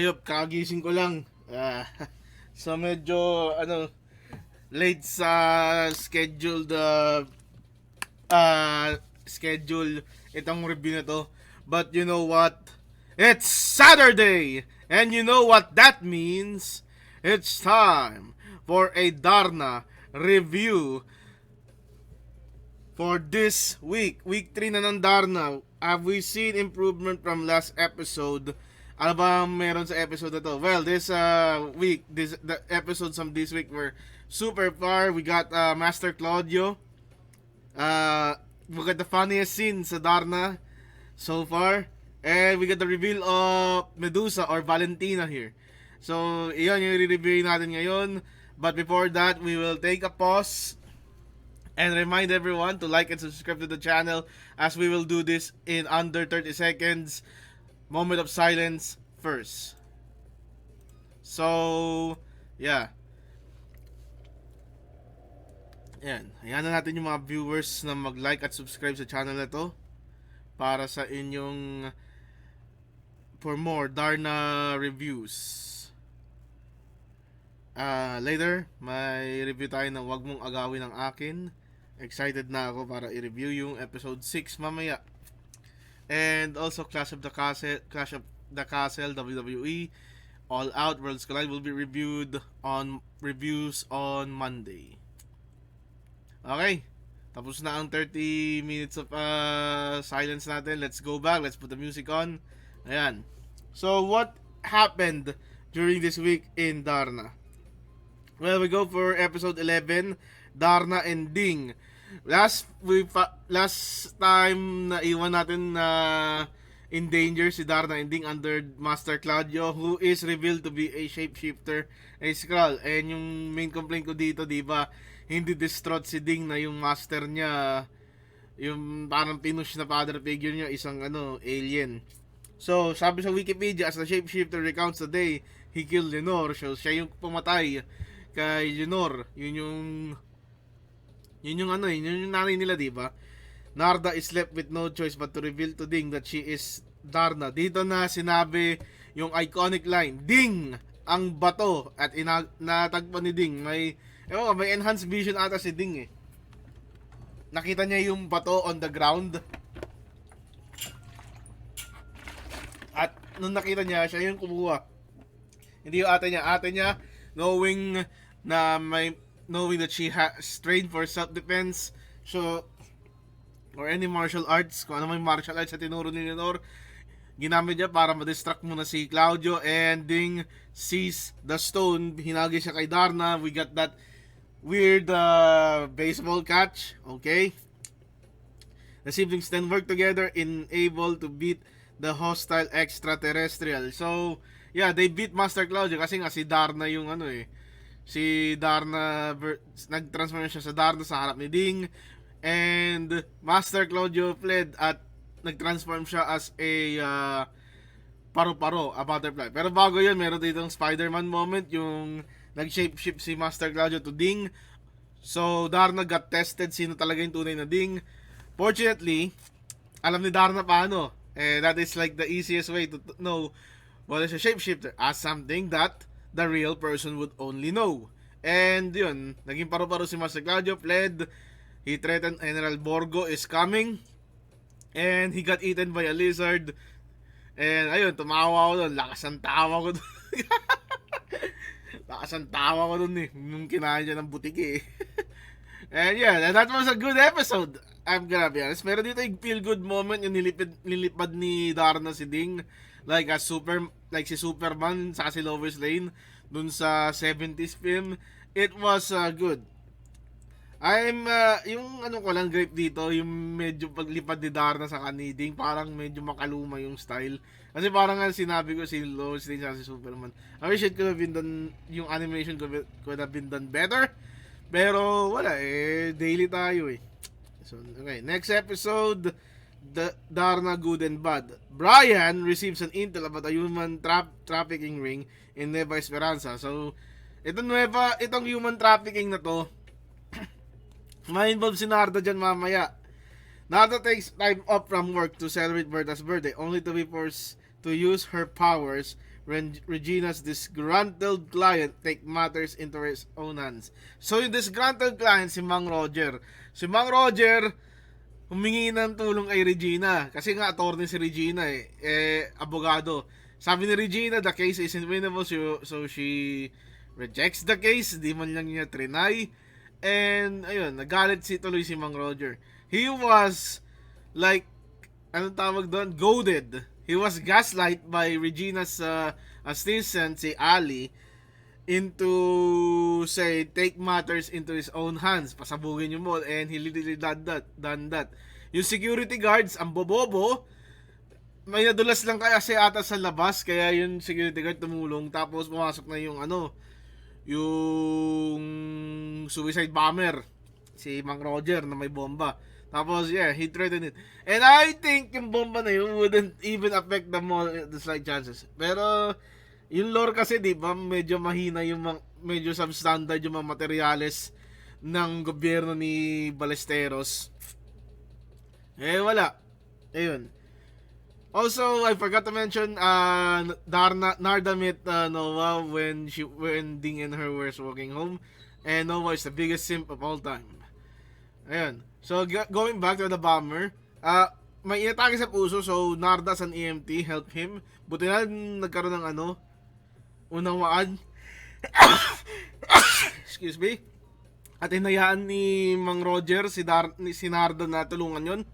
hayop, kagising ko lang. So medyo late sa scheduled schedule itong review na to. But you know what? It's Saturday! And you know what that means? It's time for a Darna review for this week. Week 3 na ng Darna. Have we seen improvement from last episode? Ano ba meron sa episode na to? Well, this week, the episodes from this week were super far. We got Master Claudio. We got the funniest scene sa Darna so far. And we got the reveal of Medusa or Valentina here. So, iyon yung i-review natin ngayon. But before that, we will take a pause and remind everyone to like and subscribe to the channel as we will do this in under 30 seconds. Moment of silence first. So, yeah. Ayan. Ayan na natin yung mga viewers na mag-like at subscribe sa channel na to para sa inyong for more Darna reviews. Later, may review tayo ng Wag Mong Agawin Ang Akin. Excited na ako para i-review yung episode 6 mamaya. And also Clash of the Castle WWE All Out Worlds Collide will be reviewed on reviews on Monday. Okay, tapos na ang 30 minutes of silence natin. Let's go back. Let's put the music on. Ayan. So what happened during this week in Darna? Well, we go for episode 11, Darna and Ding. Last time na iwan natin na in danger si Darna and Ding under Master Claudio, who is revealed to be a shapeshifter, a Skrull. And yung main complaint ko dito, di ba, hindi distraught si Ding na yung master niya, yung parang pinush na father figure niya, isang alien. So, sabi sa Wikipedia, as the shapeshifter recounts the day he killed Lenore. So, siya yung pumatay kay Lenore. Yun yung nanay nila, di ba? Narda is left with no choice but to reveal to Ding that she is Darna. Dito na sinabi yung iconic line, Ding! Ang bato! At natagpo ni Ding. May enhanced vision ata si Ding eh. Nakita niya yung bato on the ground. At nung nakita niya, siya yung kumuha. Hindi yung ate niya, knowing that she has trained for self-defense, so, or any martial arts, kung ano may martial arts sa tinuro ni Lenore, ginamit niya para ma-distract muna si Claudio, and Ding sees the stone, hinagi siya kay Darna. We got that weird baseball catch, okay? The siblings then work together in able to beat the hostile extraterrestrial. So, yeah, they beat Master Claudio kasi nga si Darna yung si Darna nag-transform siya sa Darna sa harap ni Ding, and Master Claudio fled at nag-transform siya as a paru-paro, a butterfly. Pero bago yun, meron ditong Spider-Man moment, yung nag-shapeshift si Master Claudio to Ding. So, Darna got tested sino talaga yung tunay na Ding. Fortunately, alam ni Darna paano. That is like the easiest way to know what is a shapeshifter, as something that the real person would only know. And yun, naging paru-paro si Master Claudio, fled. He threatened General Borgo is coming, and he got eaten by a lizard. And ayun, tumawa ako doon. Lakas ang tawa ko doon. Lakas ang tawa ko doon nung kinain niya ng butiki And yeah, that was a good episode. I'm gonna be honest. Meron dito yung feel good moment yung nilipad ni Darna si Ding. Like si Superman sa si Lois Lane dun sa 70s film. It was good. Yung ko lang grape dito, yung medyo paglipad ni Darna sa kaniding, parang medyo makaluma yung style. Kasi parang sinabi ko si Lois Lane sa si Superman. I wish it could have been done, yung animation could have been done better. Pero wala daily tayo eh. So, okay, next episode, the Darna Good and Bad. Brian receives an intel about a human trafficking ring in Nueva Esperanza. So, itong human trafficking na to, ma-involve si Narda dyan mamaya. Narda takes time off from work to celebrate Berta's birthday, only to be forced to use her powers Regina's disgruntled client take matters into his own hands. So yung disgruntled client, si Mang Roger. Si Mang Roger, humingi ng tulong kay Regina. Kasi nga, attorney si Regina abogado. Sabi ni Regina, the case isn't winnable, so she rejects the case. Di man lang niya trinay. And, ayun, nagalit tuloy si Mang Roger. He was, like, anong tawag doon? Goaded. He was gaslight by Regina's assistant, si Ali, into, say, take matters into his own hands. Pasabugin yung mall, and he literally done that. Yung security guards, ang bobobo, may nadulas lang kaya siya ata sa labas, kaya yung security guard tumulong, tapos pumasok na yung yung suicide bomber, si Mang Roger na may bomba. Tapos, yeah, he threatened it. And I think yung bomba na yun wouldn't even affect the mall, the slight chances. Pero, yung lore kasi, di ba, medyo mahina yung medyo substandard yung mga materyales ng gobyerno ni Ballesteros. Wala. Ayun. Also, I forgot to mention, Narda met Noah when Ding and her were walking home. And Noah is the biggest simp of all time. Ayun. So, going back to the bomber, may inatake sa puso, so Narda sa EMT help him. Buti na nagkaroon ng unawaan. Excuse me. At hinayaan ni Mang Roger si Narda na tulungan yon.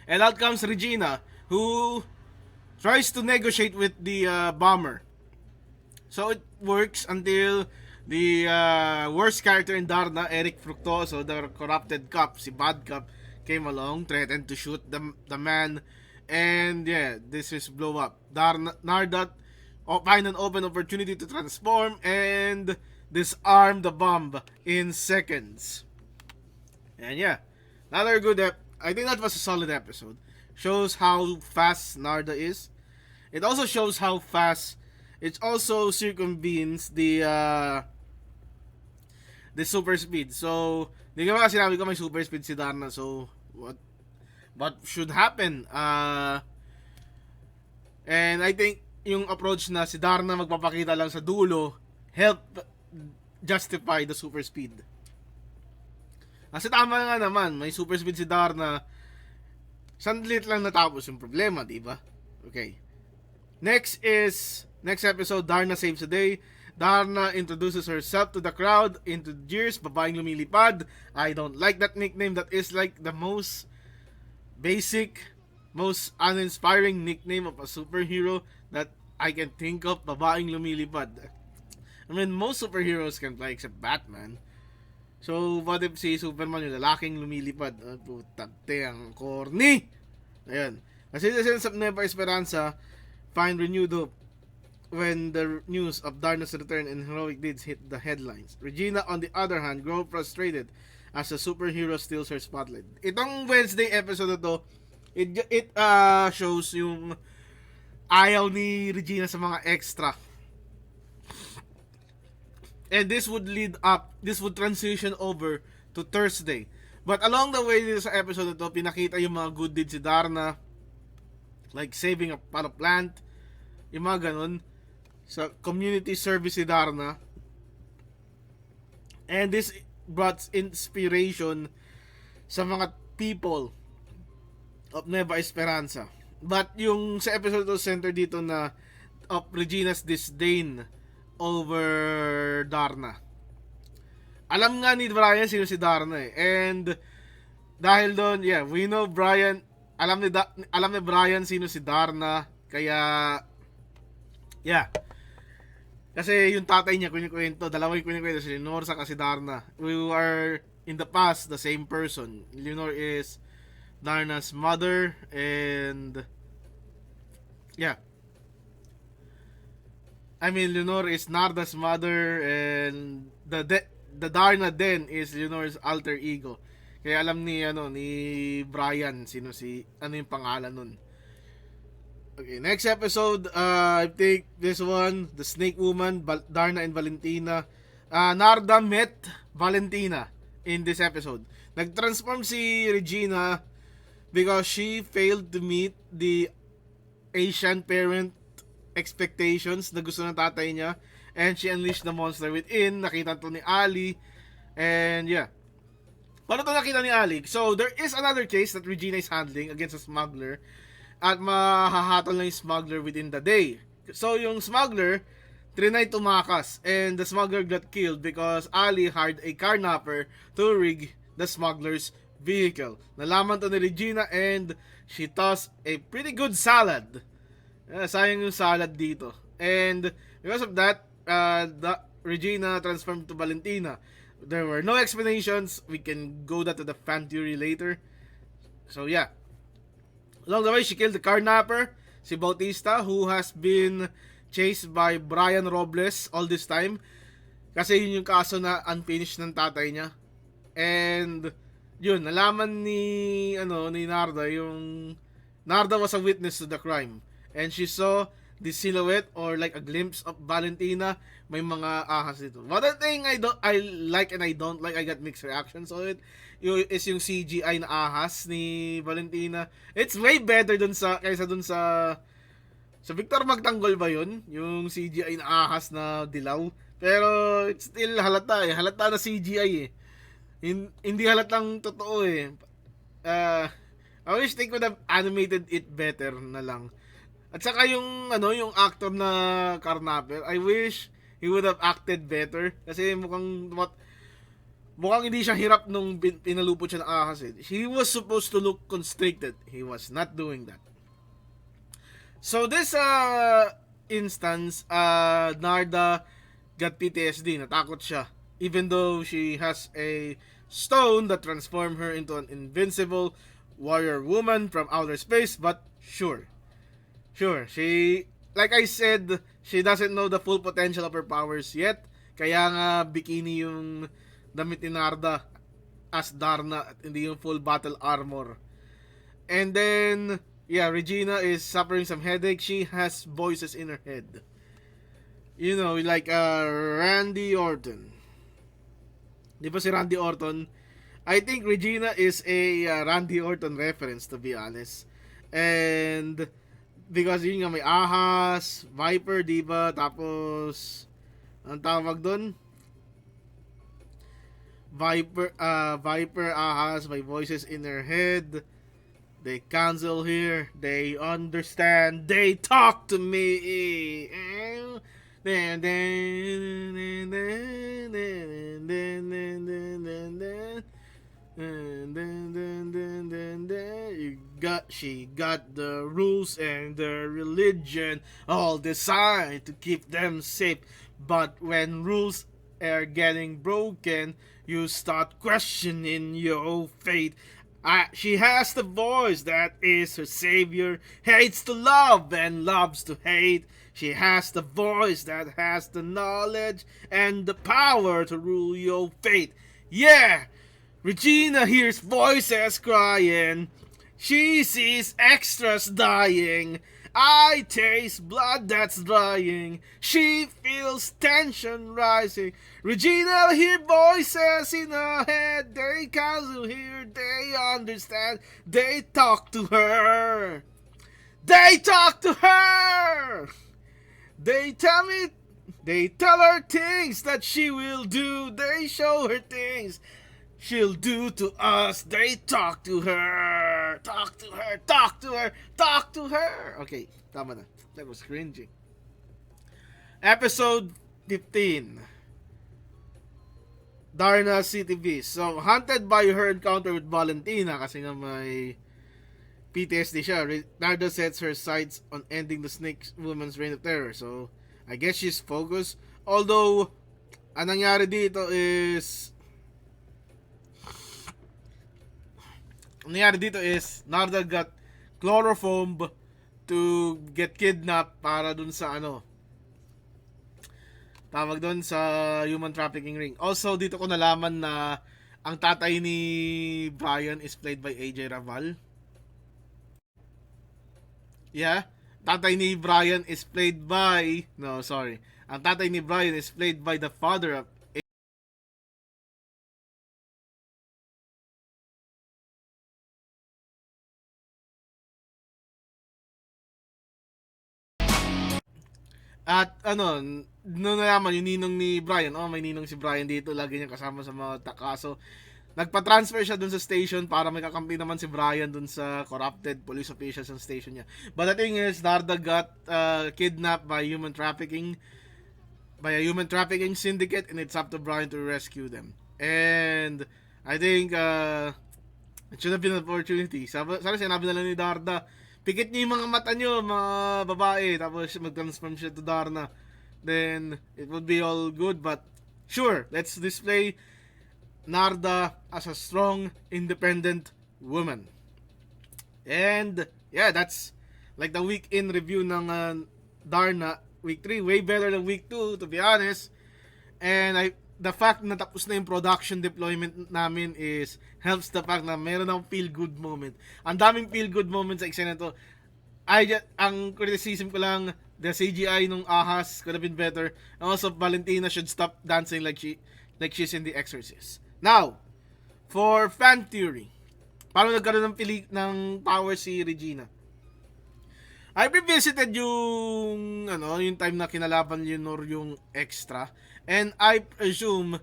And out comes Regina, who tries to negotiate with the bomber. So it works until the worst character in Darna, Eric Fructuoso, the corrupted cop, si Bad Cop, came along, threatened to shoot the man, and yeah, this is blow up. Narda find an open opportunity to transform and disarm the bomb in seconds. And yeah, another good I think that was a solid episode. Shows how fast Narda is. It also shows how fast it also circumvenes the super speed. So, di ka ba sinabi ko may super speed si Darna. So, what should happen? And I think yung approach na si Darna magpapakita lang sa dulo help justify the super speed. Kasi tama nga naman, may super speed si Darna. Sandlit lang natapos yung problema, di ba? Okay. Next episode, Darna saves the day. Darna introduces herself to the crowd into jeers, babaeng lumilipad. I don't like that nickname. That is like the most basic, most uninspiring nickname of a superhero that I can think of, babaeng lumilipad. I mean, most superheroes can fly except Batman. So, what if si Superman yung lalaking lumilipad? Putate, ang corny! Ayan. As citizens of Nueva Esperanza find renewed hope when the news of Darna's return and heroic deeds hit the headlines. Regina, on the other hand, grows frustrated as a superhero steals her spotlight. Itong Wednesday episode na to, it shows yung ayaw ni Regina sa mga extra. And this would transition over to Thursday. But along the way dito sa episode na to, pinakita yung mga good deeds si Darna, like saving a plant, yung mga ganun, sa community service si Darna. And this brought inspiration sa mga people of Nueva Esperanza. But yung sa episode to center dito na of Regina's disdain over Darna. Alam nga ni Brian sino si Darna eh. And dahil doon, yeah, we know Brian, alam ni Brian sino si Darna, kaya yeah. Kasi yung tatay niya kunikwento, dalawa yung kunikwento, si Leonor sa si Darna. We were in the past the same person. Leonor is Darna's mother, and yeah, I mean Leonor is Narda's mother, and the Darna then is Leonor's alter ego. Kaya alam ni Brian ano yung pangalan nun. Okay, next episode, I think this one, the Snake Woman, Darna and Valentina. Narda met Valentina in this episode. Nag-transform si Regina because she failed to meet the Asian parent expectations na gusto ng tatay niya, and she unleashed the monster within. Nakita to ni Ali, and yeah. Paano to nakita ni Ali? So, there is another case that Regina is handling against a smuggler, at mahahatol na yung smuggler within the day. So, yung smuggler, trinay tumakas, and the smuggler got killed because Ali hired a carnapper to rig the smuggler's vehicle. Nalaman to ni Regina, and she tossed a pretty good salad. Sayang yung salad dito. And because of that, Regina transformed to Valentina. There were no explanations. We can go that to the fan theory later. So yeah. Along the way, she killed the carnapper, si Bautista, who has been chased by Brian Robles all this time. Kasi yun yung kaso na unfinished ng tatay niya. And yun, nalaman ni Narda, yung Narda was a witness to the crime. And she saw the silhouette or like a glimpse of Valentina. May mga ahas dito. One thing I like and I don't like, I got mixed reactions on it, is yung CGI na ahas ni Valentina. It's way better kaysa dun sa Victor Magtanggol ba yun? Yung CGI na ahas na dilaw. Pero it's still halata eh. Halata na CGI eh. Hindi halatang totoo eh. I wish they could have animated it better na lang. At saka yung actor na carnapper, I wish he would have acted better kasi mukhang hindi siya hirap nung pinalupot siya ng ahas eh. He was supposed to look constricted. He was not doing that. So this instance, Narda got PTSD, natakot siya. Even though she has a stone that transformed her into an invincible warrior woman from outer space, but sure, she, like I said, she doesn't know the full potential of her powers yet. Kaya nga bikini yung damit ni Narda as Darna at hindi yung full battle armor. And then, yeah, Regina is suffering some headache. She has voices in her head. You know, like Randy Orton. Di ba si Randy Orton? I think Regina is a Randy Orton reference, to be honest. And because yun nga, may ahas, viper, diba? Tapos, ang tawag doon? Viper, ahas, may voices in their head. They cancel here. They understand. They talk to me. She got the rules and the religion all designed to keep them safe. But when rules are getting broken, you start questioning your faith. She has the voice that is her savior, hates to love and loves to hate. She has the voice that has the knowledge and the power to rule your fate. Yeah! Regina hears voices crying. She sees extras dying. I taste blood that's drying. She feels tension rising. Regina hear voices in her head. They cancel here. They understand. They talk to her. They talk to her. They tell her things that she will do. They show her things she'll do to us. They talk to her. Talk to her. Talk to her. Talk to her. Okay, tama na. That was cringing. Episode 15. Darna CTV. So, haunted by her encounter with Valentina kasi nga may PTSD siya. Narda sets her sights on ending the snake woman's reign of terror. So, I guess she's focused. Although, ang nangyari dito is Narda got chloroform to get kidnapped para dun sa tawag dun sa human trafficking ring. Also, dito ko nalaman na ang tatay ni Brian is played by AJ Raval. Yeah, tatay ni Brian is played by ang tatay ni Brian is played by the father of At ano, nung nalaman yung ninong ni Brian, oh may ninong si Brian dito, lagi niya kasama sa mga takaso. Nagpa-transfer siya dun sa station para may kakampi naman si Brian dun sa corrupted police officials sa station niya. But the thing is, Narda got kidnapped by a human trafficking syndicate, and it's up to Brian to rescue them. And I think it should have been an opportunity. Sana sinabi na lang ni Darda, pikit niyo yung mga mata niyo, mga babae, tapos mag-transform siya to Darna. Then it would be all good. But sure, let's display Narda as a strong, independent woman. And yeah, that's like the week in review ng Darna. Week 3, way better than week 2, to be honest. And the fact na tapos na yung production deployment namin is helps the fact na meron akong feel good moment. Ang daming feel good moments sa eksena to. Ang criticism ko lang, the CGI nung ahas could have been better. And also, Valentina should stop dancing like she's in the exorcist. Now, for fan theory, paano nagkaroon ng power si Regina? I revisited yung time na kinalaban Leonor yung extra, and I presume,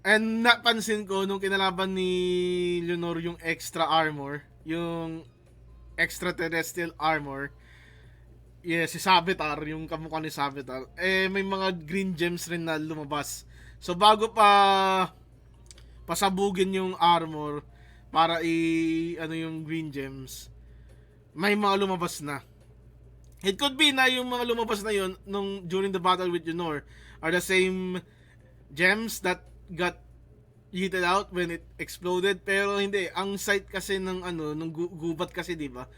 and napansin ko nung kinalaban ni Leonor yung extra armor, yung extraterrestrial armor, si Savitar, yung kamukha ni Savitar, may mga green gems rin na lumabas. So bago pa pasabugin yung armor para yung green gems, may mga lumabas na. It could be na yung mga lumabas na yun during the battle with Junor are the same gems that got yeeted out when it exploded, pero hindi. Ang site kasi ng nung gubat kasi, di ba?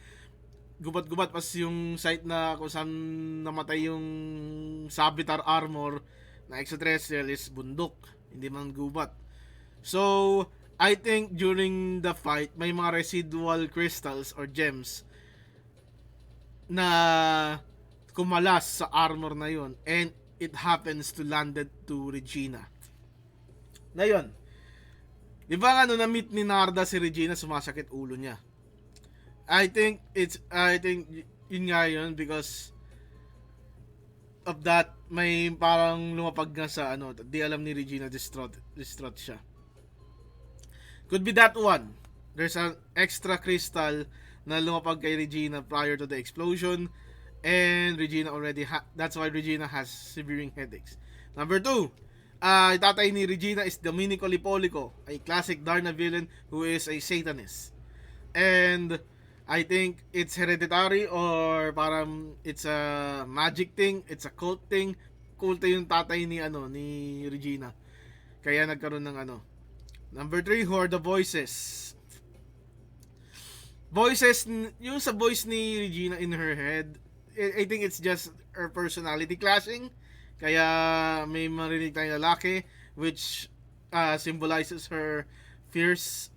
Gubat-gubat pas yung site na kung saan namatay yung Savitar armor na extraterrestrial is bundok, hindi man gubat. So, I think during the fight, may mga residual crystals or gems na kumalas sa armor na yun, and it happens to landed to Regina. Na yun, di ba na-meet ni Narda si Regina, sumasakit ulo niya. I think yun nga yun, because of that, may parang lumapag nga sa di alam ni Regina, distraught siya. Could be that one. There's an extra crystal na lumapag kay Regina prior to the explosion, and Regina that's why Regina has severe headaches. Number 2, tatay ni Regina is Domenico Lipolico, a classic Darna villain who is a Satanist. And I think it's hereditary, or parang it's a magic thing, it's a cult thing. Cult yung tatay ni Regina. Kaya nagkaroon ng Number 3, who are the voices? Yung sa voice ni Regina in her head, I think it's just her personality clashing. Kaya may marinig tayong lalaki, which symbolizes her fierce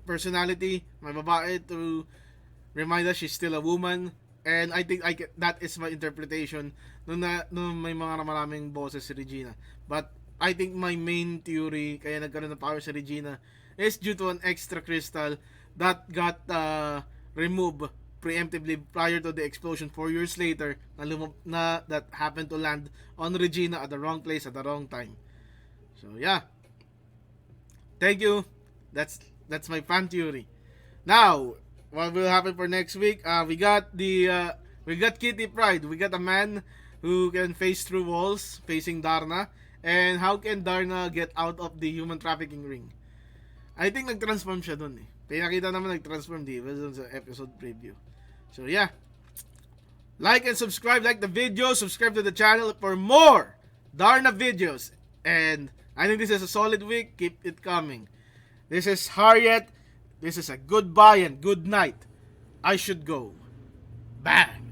personality. May babae to remind us she's still a woman. And I think that is my interpretation nung may mga maraming boses si Regina. But I think my main theory kaya nagkaroon ng power si Regina is due to an extra crystal that got removed preemptively prior to the explosion 4 years later na that happened to land on Regina at the wrong place at the wrong time. So yeah, thank you. That's my fan theory. Now, what will happen for next week? We got Kitty Pryde. We got a man who can face through walls facing Darna. And how can Darna get out of the human trafficking ring? I think nag-transform siya dun . Pinakita naman nag-transform, di ba, dun sa episode preview. So yeah, like and subscribe, like the video, subscribe to the channel for more Darna videos. And I think this is a solid week. Keep it coming. This is Harriet. This is a goodbye and good night. I should go. Bang.